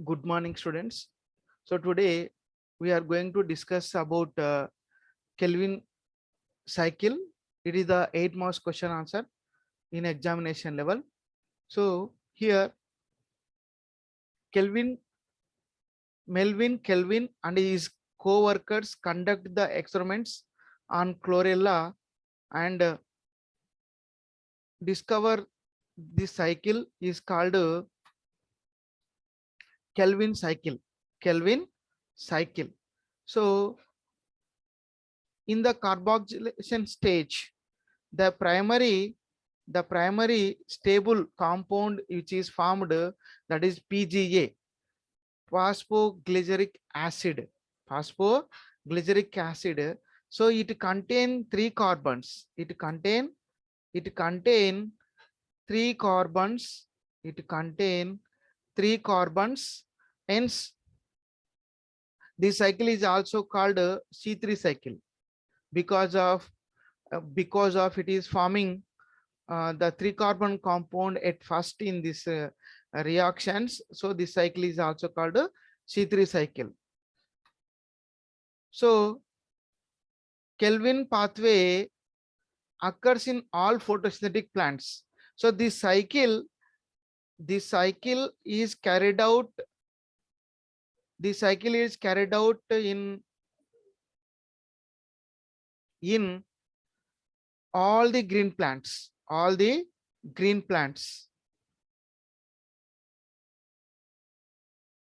Good morning, students. So today we are going to discuss about Kelvin cycle. It is the 8 marks question answer in examination level. So here Melvin Kelvin and his co-workers conduct the experiments on chlorella and discover this cycle is called Kelvin cycle. Kelvin cycle. So in the carboxylation stage, the primary stable compound which is formed, that is PGA, phosphoglyceric acid. Phosphoglyceric acid. So it contain three carbons. It contain three carbons. It contain three carbons. Hence, this cycle is also called C3 cycle because of it is forming the three carbon compound at first in this reactions. So this cycle is also called a C3 cycle. So Kelvin pathway occurs in all photosynthetic plants. So this cycle is carried out. The cycle is carried out in all the green plants. All the green plants.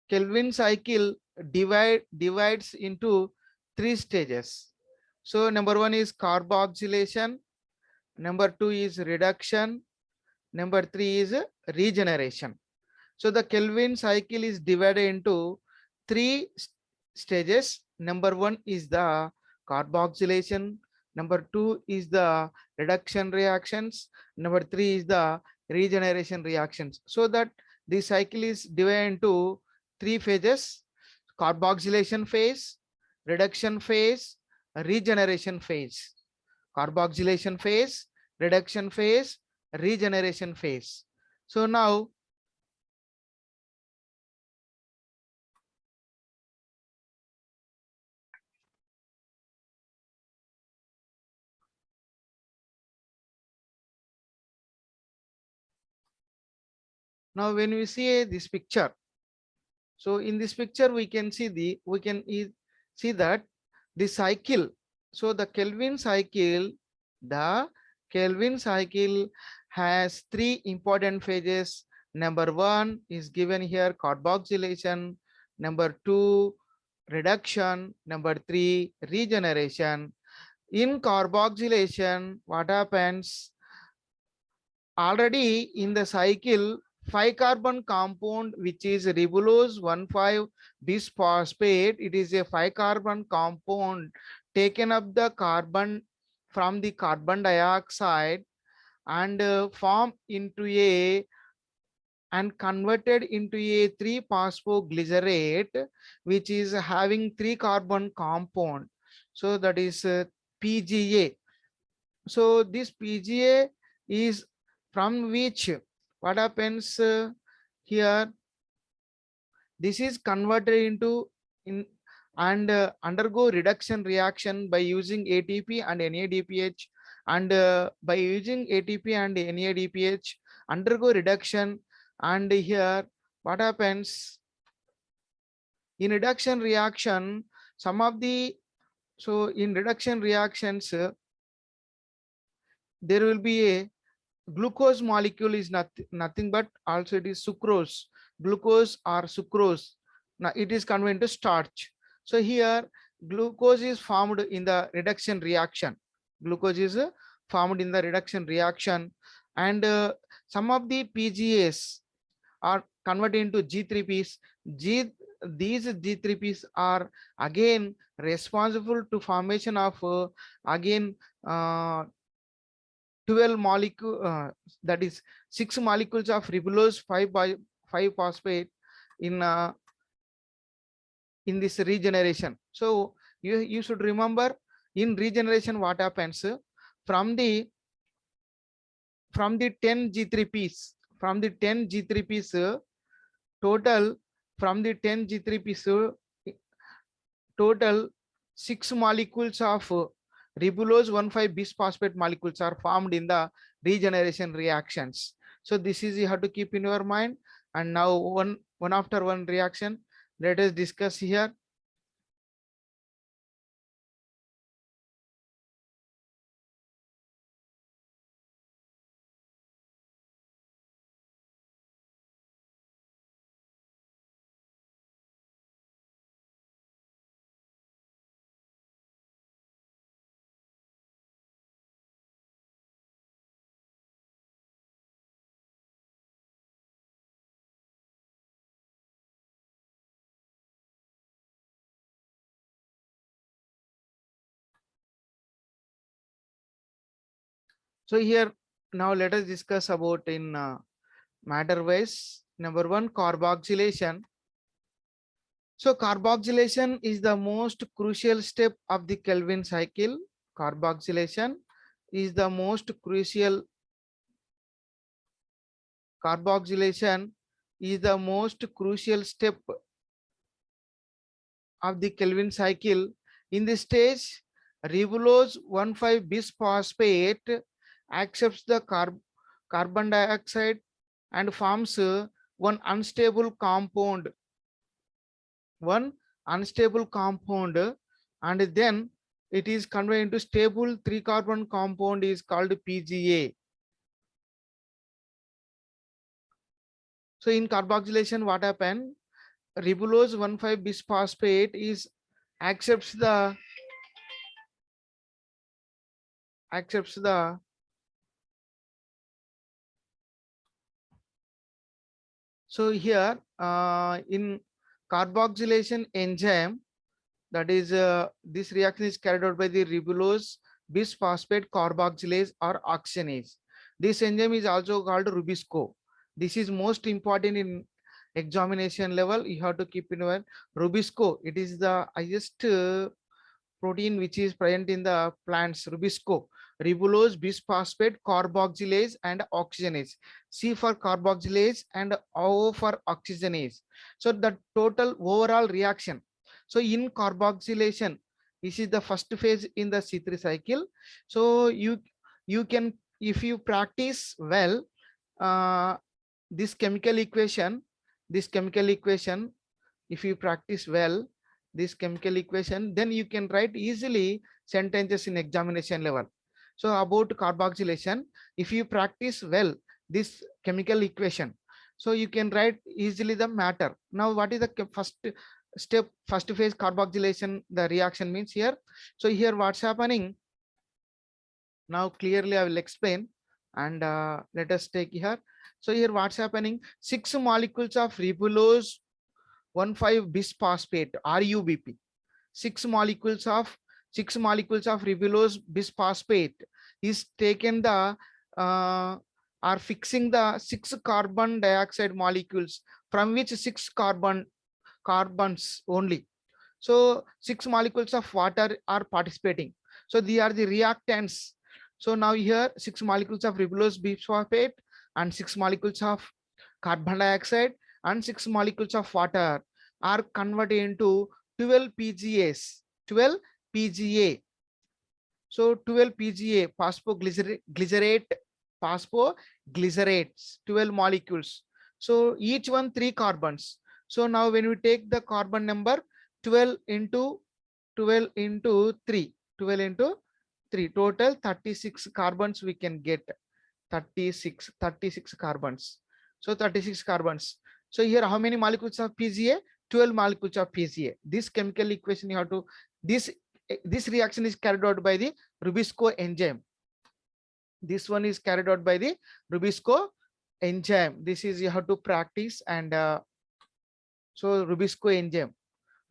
Kelvin cycle divides into three stages. So number one is carboxylation, number two is reduction, number three is regeneration. So the Kelvin cycle is divided into three stages. Number one is the carboxylation, number two is the reduction reactions, number three is the regeneration reactions. So that the cycle is divided into three phases: carboxylation phase, reduction phase, regeneration phase. Carboxylation phase, reduction phase, regeneration phase. So now when we see this picture, so in this picture we can see see that the cycle. So the Kelvin cycle has three important phases. Number one is given here, carboxylation. Number two, reduction. Number three, regeneration. In carboxylation, what happens? Already in the cycle, 5 carbon compound which is ribulose 1,5 bisphosphate, it is a 5 carbon compound taken up the carbon from the carbon dioxide and form into a and converted into a 3-phosphoglycerate which is having 3 carbon compound. So that is PGA. So this PGA is from which what happens here, this is converted into and undergo reduction reaction by using ATP and NADPH, and by using ATP and NADPH undergo reduction. And here what happens in reduction reaction, some of the, so in reduction reactions there will be a glucose molecule is nothing but also it is sucrose, glucose or sucrose. Now it is converted to starch. So here glucose is formed in the reduction reaction. Glucose is formed in the reduction reaction, and some of the PGAs are converted into G3Ps. These G3Ps are again responsible to formation of again 12 molecule, that is 6 molecules of ribulose 5 phosphate in this regeneration. So you should remember, in regeneration what happens from the 10 G3Ps, total from the 10 G3P, total 6 molecules of ribulose 1,5 bisphosphate molecules are formed in the regeneration reactions. So this is you have to keep in your mind. And now one after one reaction, let us discuss here. So here now let us discuss about in matter wise. Number one, carboxylation. So carboxylation is the most crucial step of the Kelvin cycle. Carboxylation is the most crucial. Carboxylation is the most crucial step of the Kelvin cycle. In this stage, ribulose 1,5 bisphosphate accepts the carbon dioxide and forms one unstable compound, and then it is converted into stable 3-carbon compound is called PGA. So in carboxylation, what happened? Ribulose 1,5 bisphosphate is accepts the so here in carboxylation enzyme, that is this reaction is carried out by the ribulose bisphosphate carboxylase or oxygenase. This enzyme is also called Rubisco. This is most important in examination level. You have to keep in mind Rubisco. It is the highest protein which is present in the plants. Rubisco, ribulose bisphosphate carboxylase and oxygenase. C for carboxylase and O for oxygenase. So the total overall reaction. So in carboxylation, this is the first phase in the C3 cycle. So you can, if you practice well, uh, this chemical equation, if you practice well this chemical equation, then you can write easily sentences in examination level. So about carboxylation, if you practice well this chemical equation, so you can write easily the matter. Now what is the first step, first phase carboxylation, the reaction means here. So here what's happening, now clearly I will explain, and let us take here. So here what's happening, 6 molecules of ribulose 1,5 bisphosphate RUBP, 6 molecules of ribulose bisphosphate is taken the are fixing the 6 carbon dioxide molecules, from which 6 carbons only. So 6 molecules of water are participating. So they are the reactants. So now here 6 molecules of ribulose bisphosphate and 6 molecules of carbon dioxide and 6 molecules of water are converted into 12 PGAs. 12 PGA. So 12 PGA, phosphoglycerates, 12 molecules. So each one 3 carbons. So now when we take the carbon number 12 into 12 into 3, 12 into 3, total 36 carbons we can get. 36 carbons. So 36 carbons. So here how many molecules of PGA? 12 molecules of PGA. This chemical equation you have to, this reaction is carried out by the Rubisco enzyme. This one is carried out by the Rubisco enzyme. This is you have to practice, and so Rubisco enzyme.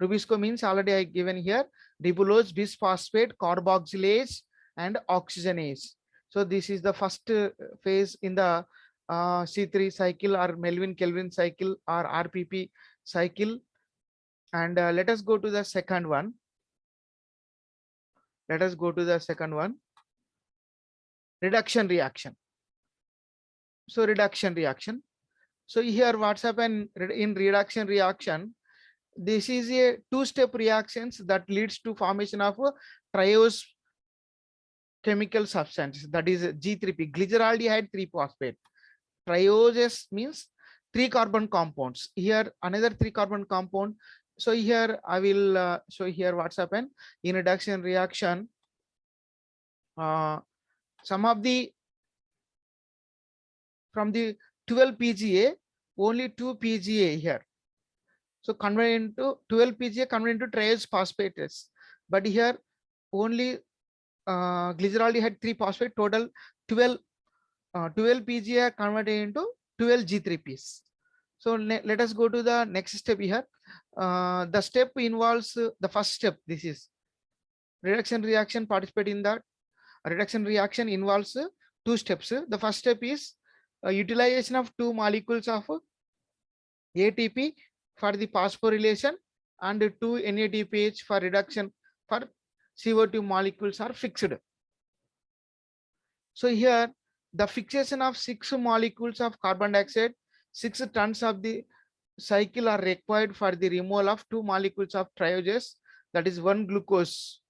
Rubisco means already I given here, ribulose bisphosphate carboxylase and oxygenase. So this is the first phase in the C3 cycle or Melvin-Kelvin cycle or RPP cycle. And let us go to the second one. Reduction reaction. So reduction reaction. So here what's happened in reduction reaction, this is a two-step reactions that leads to formation of a triose chemical substance, that is G3P, glyceraldehyde 3-phosphate. Trioses means 3 carbon compounds. Here another 3 carbon compound. So here I will show here what's happened in reduction reaction. Some of the from the 12 PGA, only 2 PGA here. So convert into 12 PGA, convert into triose phosphates. But here only glyceraldehyde 3-phosphate, total 12 PGA converted into 12 G3Ps. So let us go to the next step here. The step involves the first step. This is reduction reaction. Participate in that reduction reaction involves two steps. The first step is utilization of 2 molecules of ATP for the phosphorylation and 2 NADPH for reduction for CO2 molecules are fixed. So here the fixation of 6 molecules of carbon dioxide, 6 tons of the cycle are required for the removal of 2 molecules of trioses, that is 1 glucose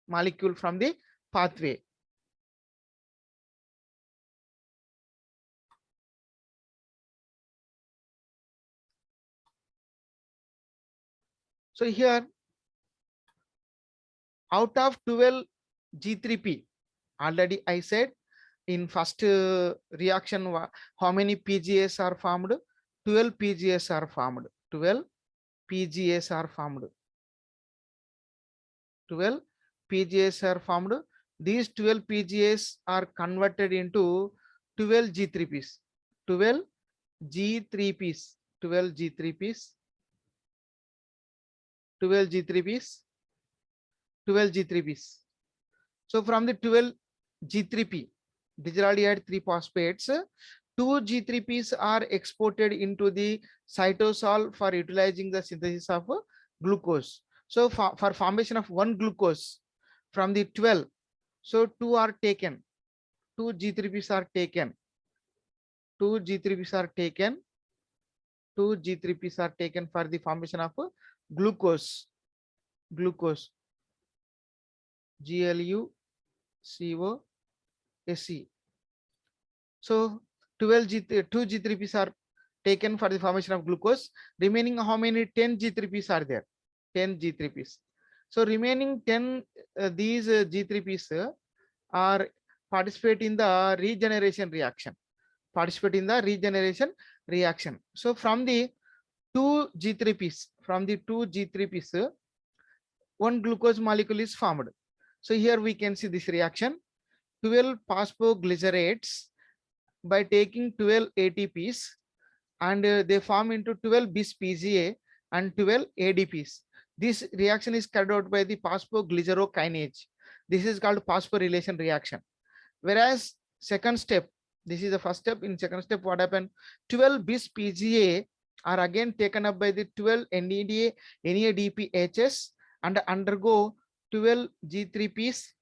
molecule from the pathway. So here out of 12 G3P, already I said in first reaction how many PGAs are formed? 12 PGAs are formed. 12 PGAs are formed. 12 PGAs are formed. These 12 PGAs are converted into 12 G3Ps. 12 G3Ps. 12 G3Ps. 12 G3Ps. 12 G3Ps. So from the 12 G3P, glyceraldehyde 3-phosphates, 2 G3Ps are exported into the cytosol for utilizing the synthesis of glucose. So for formation of 1 glucose from the 12, so 2 are taken, 2 G3Ps are taken, 2 G3Ps are taken, 2 G3Ps are taken for the formation of glucose, glucose, GLUCOSE. So 12 2 G3Ps are taken for the formation of glucose. Remaining how many? 10 G3Ps are there. 10 G3Ps. So remaining 10 these G3Ps are participate in the regeneration reaction. Participate in the regeneration reaction. So from the 2 G3Ps, from the 2 G3Ps, 1 glucose molecule is formed. So here we can see this reaction. 12 phosphoglycerates by taking 12 ATPs and they form into 12 bis PGA and 12 ADPs. This reaction is carried out by the phosphoglycerokinase. This is called phosphorylation reaction. Whereas second step, this is the first step. In second step, what happened? 12 bis PGA are again taken up by the 12 NADA, NADPHs and undergo 12 G3Ps,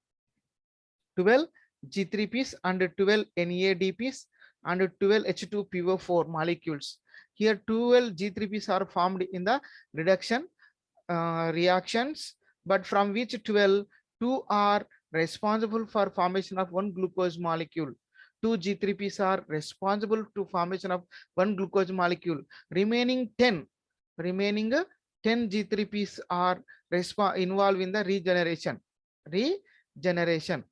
12 G3Ps and 12 NADPs and 12 H2PO4 molecules. Here 12 G3Ps are formed in the reduction reactions, but from which 12, 2 are responsible for formation of 1 glucose molecule. 2 G3Ps are responsible to formation of 1 glucose molecule. Remaining 10 G3Ps are involved in the regeneration. Regeneration.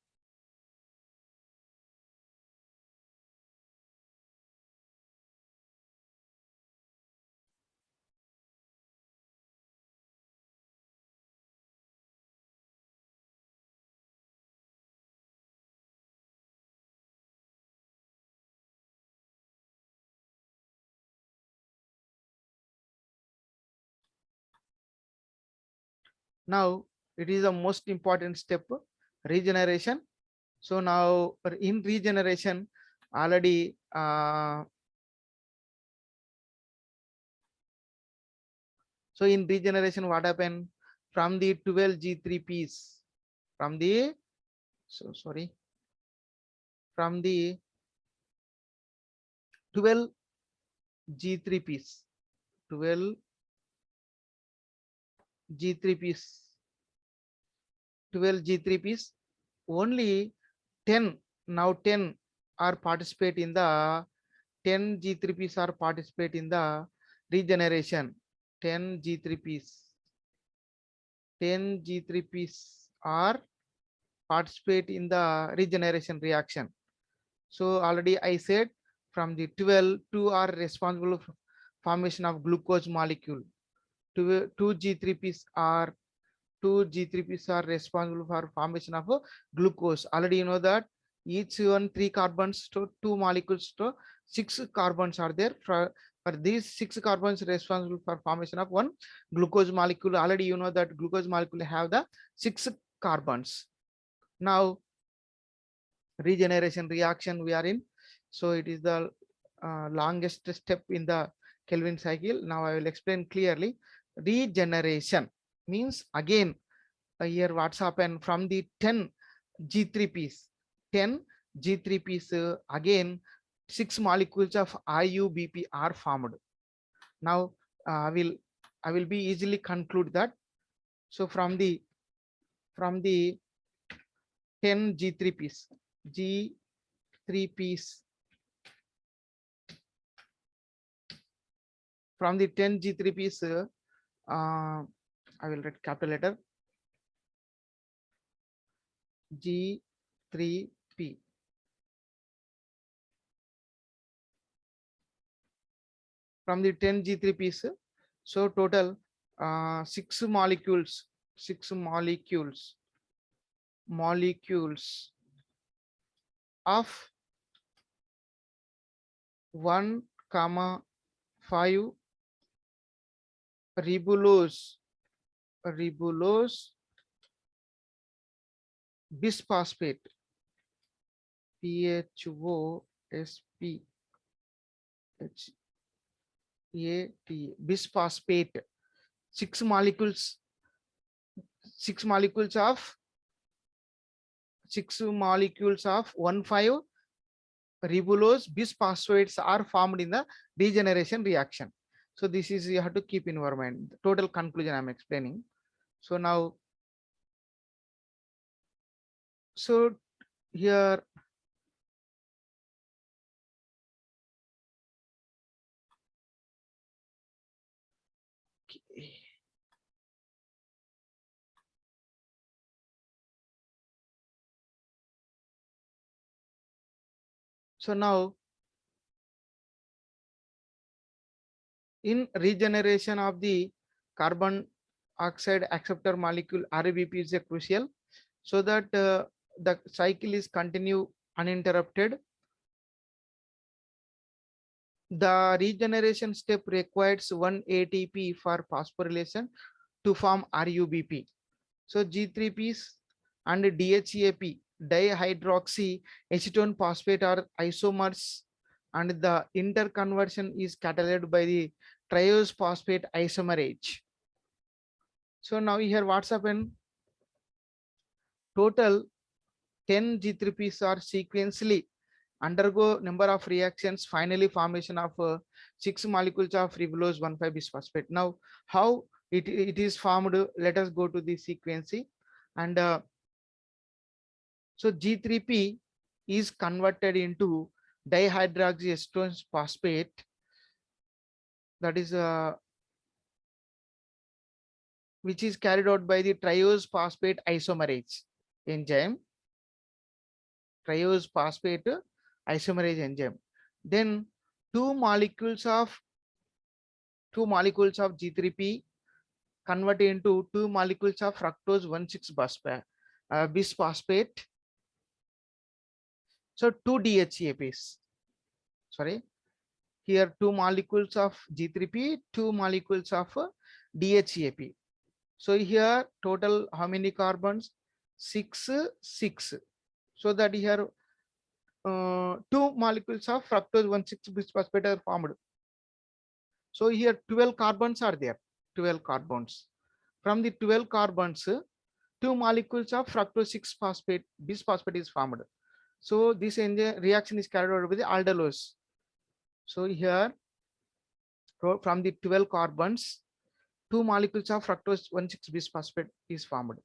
Now it is the most important step, regeneration. So now in regeneration already so in regeneration what happened? From the 12 G3Ps, from the from the 12 G3Ps, 12 G3Ps, 12 G3Ps, only 10, now 10 are participate in the 10 G3Ps are participate in the regeneration. 10 G3Ps, 10 G3Ps are participate in the regeneration reaction. So already I said from the 12, 2 are responsible for formation of glucose molecule. 2 G3Ps are 2 G3Ps are responsible for formation of glucose. Already you know that each one 3 carbons to 2 molecules to 6 carbons are there. For these 6 carbons responsible for formation of one glucose molecule. Already you know that glucose molecule have the 6 carbons. Now regeneration reaction we are in. So it is the longest step in the Kelvin cycle. Now I will explain clearly. Regeneration means again here what's happened from the 10 G3Ps, 10 G3Ps again 6 molecules of IUBP are formed. Now I will be easily conclude that. So from the 10 G3Ps, G3Ps, from the 10 G3Ps, I will write capital letter G3P. From the 10 G3Ps, so total 6 molecules, 6 molecules of 1,5 ribulose bisphosphate, PHOSP bisphosphate, 6 molecules, 6 molecules of 1,5 ribulose bisphosphates are formed in the regeneration reaction. So this is you have to keep in your mind. Total conclusion I'm explaining. So now, so here so now in regeneration of the carbon oxide acceptor molecule, RBP is a crucial so that the cycle is continue uninterrupted. The regeneration step requires 1 ATP for phosphorylation to form RUBP. So G3Ps and DHEAP, dihydroxy acetone phosphate are isomers, and the interconversion is catalyzed by the triose phosphate isomerase. So now here what's happened? Total 10 G3Ps are sequentially undergo number of reactions, finally formation of 6 molecules of ribulose 1,5 bisphosphate. Now how it is formed, let us go to the sequence. And so G3P is converted into dihydroxyacetone phosphate, that is which is carried out by the triose phosphate isomerase enzyme, triose phosphate isomerase enzyme. Then two molecules of G3P convert into 2 molecules of fructose 1,6 bisphosphate. So 2 DHEAPs. Sorry, here 2 molecules of G3P, 2 molecules of DHEAP. So here total how many carbons? 6. So that here 2 molecules of fructose 1,6 bisphosphate are formed. So here 12 carbons are there. 12 carbons. From the 12 carbons, 2 molecules of fructose 6 phosphate bisphosphate is formed. So this reaction is carried out with the aldolase. So here from the 12 carbons, 2 molecules of fructose 1,6 bisphosphate is formed.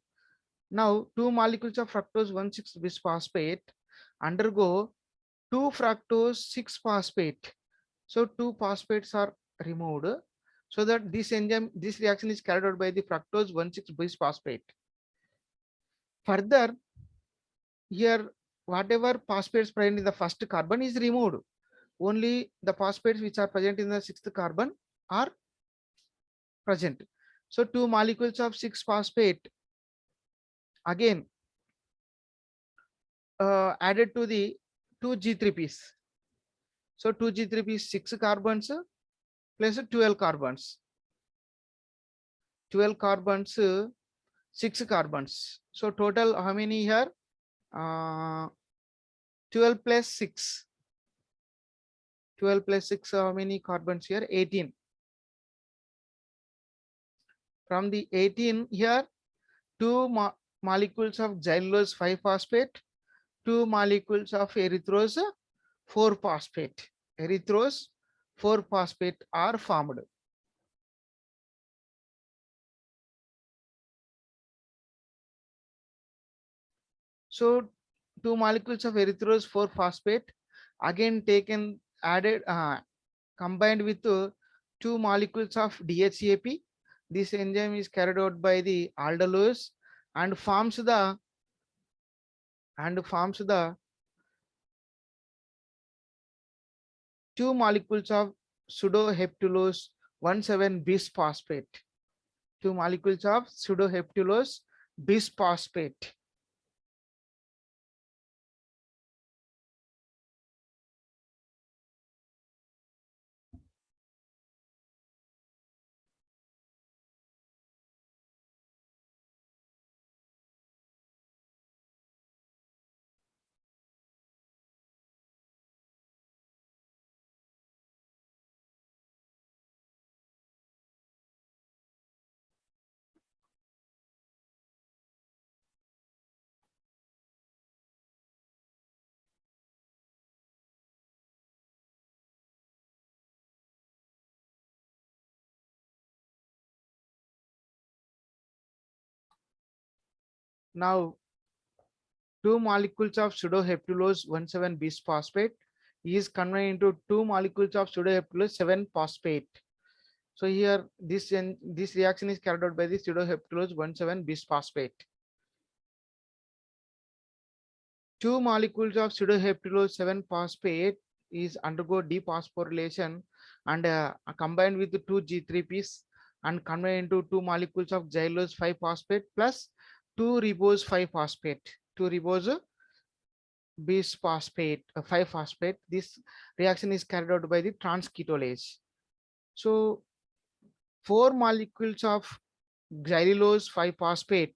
Now 2 molecules of fructose 1,6 bisphosphate undergo 2 fructose 6 phosphate. So 2 phosphates are removed, so that this enzyme, this reaction is carried out by the fructose 1,6 bisphosphate. Further, here whatever phosphates present in the first carbon is removed. Only the phosphates which are present in the sixth carbon are present. So 2 molecules of 6 phosphate again added to the 2 G3Ps. So 2 G3Ps 6 carbons plus 12 carbons. 12 carbons, 6 carbons. So total how many here? 12 plus 6. 12 plus 6, how many carbons here? 18. From the 18 here, 2 molecules of xylulose 5-phosphate, 2 molecules of erythrose 4-phosphate. Erythrose 4-phosphate are formed. So 2 molecules of erythrose 4-phosphate again taken, added, combined with 2 molecules of DHCAP. This enzyme is carried out by the aldolase and forms the 2 molecules of pseudoheptulose 1,7 bisphosphate. 2 molecules of pseudoheptulose bisphosphate. Now 2 molecules of pseudoheptulose 1,7 bisphosphate is converted into 2 molecules of pseudoheptulose 7-phosphate. So here this reaction is carried out by the pseudoheptulose 1,7 bisphosphate. 2 molecules of pseudoheptulose 7-phosphate is undergo dephosphorylation and combined with the 2 G3Ps and converted into 2 molecules of xylulose 5-phosphate plus 2 ribose 5-phosphate. 2 ribose bisphosphate 5-phosphate. This reaction is carried out by the transketolase. So 4 molecules of xylulose 5-phosphate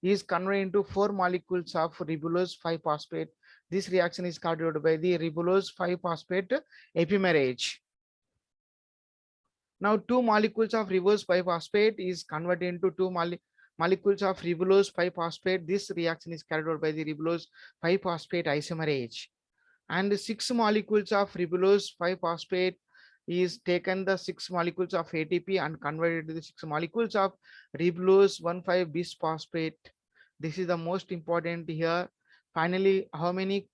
is converted into 4 molecules of ribulose 5-phosphate. This reaction is carried out by the ribulose 5-phosphate epimerase. Now 2 molecules of ribulose 5-phosphate is converted into 2 molecules of ribulose 5-phosphate. This reaction is carried out by the ribulose 5-phosphate isomerase. And 6 molecules of ribulose 5-phosphate is taken the 6 molecules of ATP and converted to the 6 molecules of ribulose 1,5 bisphosphate. This is the most important here. Finally, how many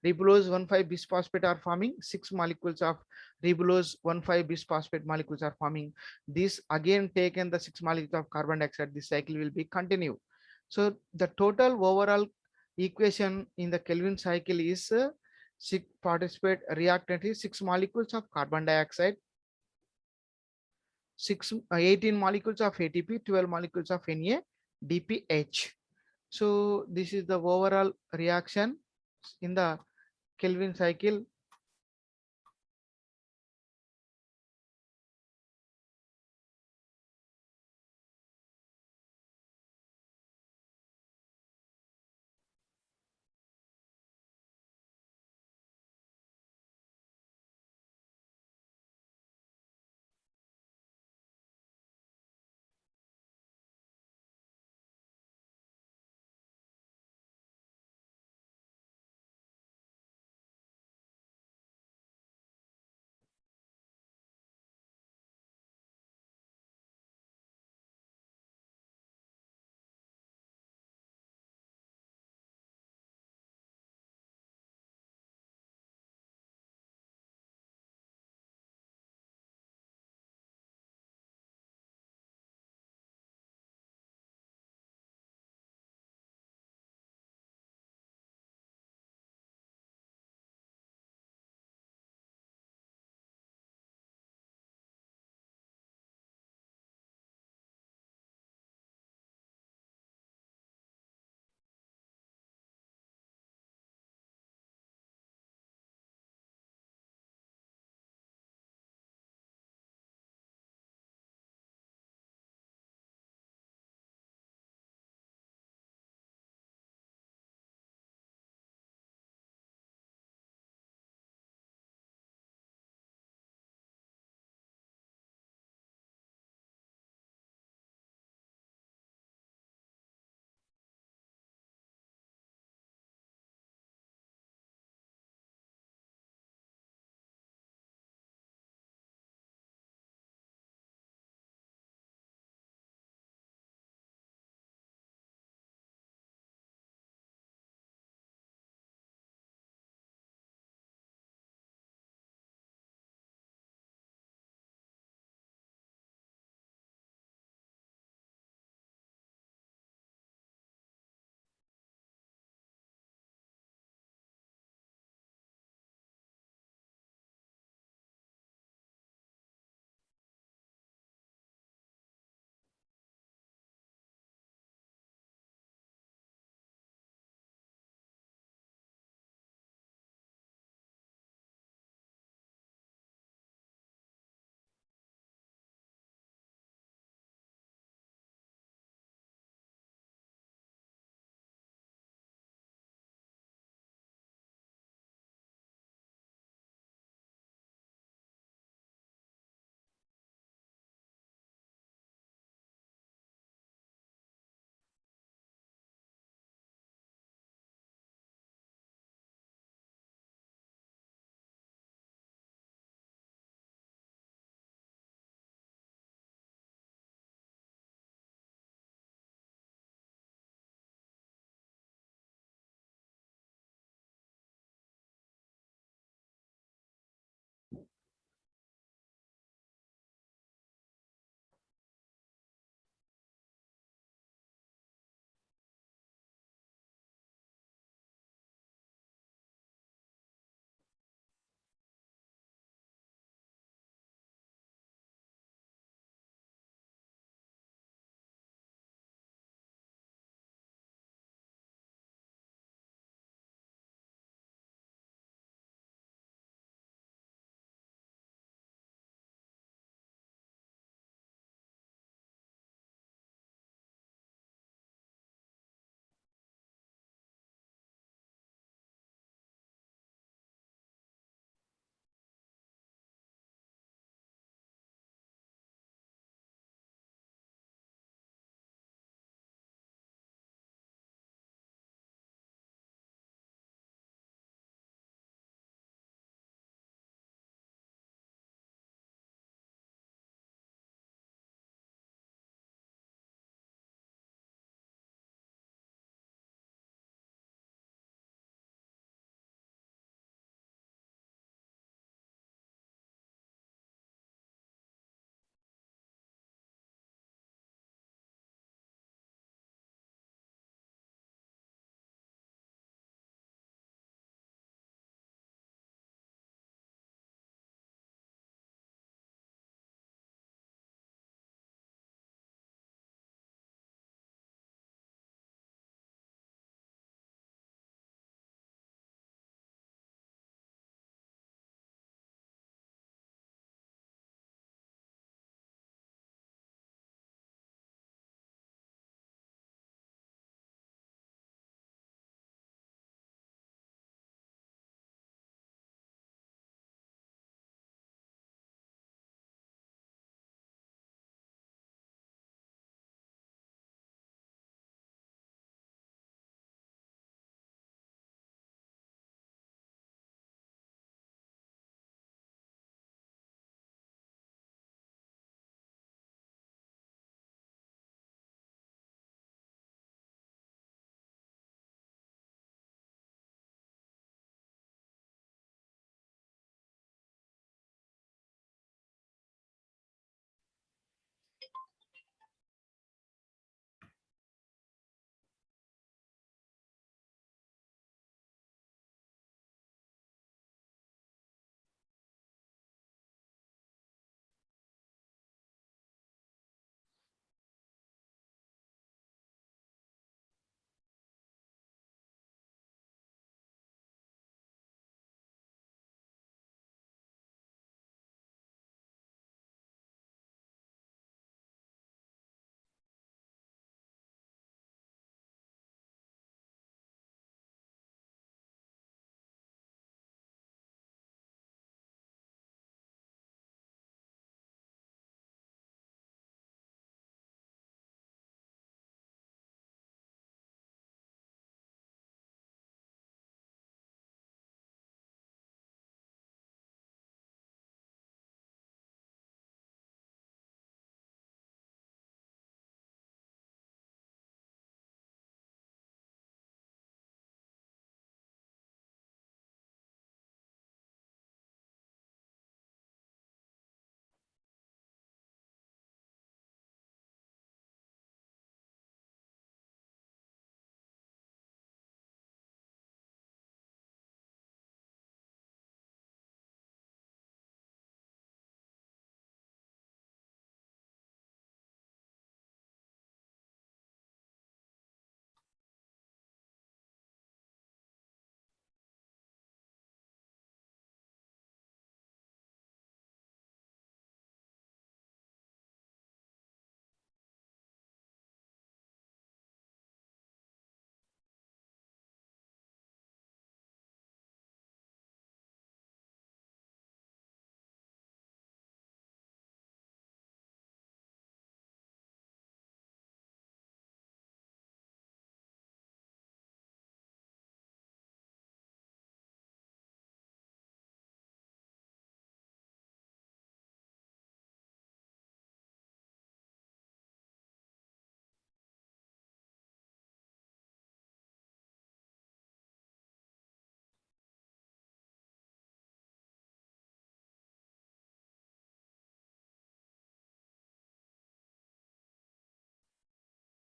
ribulose 1,5 bisphosphate are forming? 6 molecules of ribulose 1,5 bisphosphate molecules are forming. This again taken the 6 molecules of carbon dioxide. This cycle will be continued. So the total overall equation in the Kelvin cycle is participate reactant is 6 molecules of carbon dioxide, 18 molecules of ATP, 12 molecules of NADPH. So this is the overall reaction in the Kelvin cycle.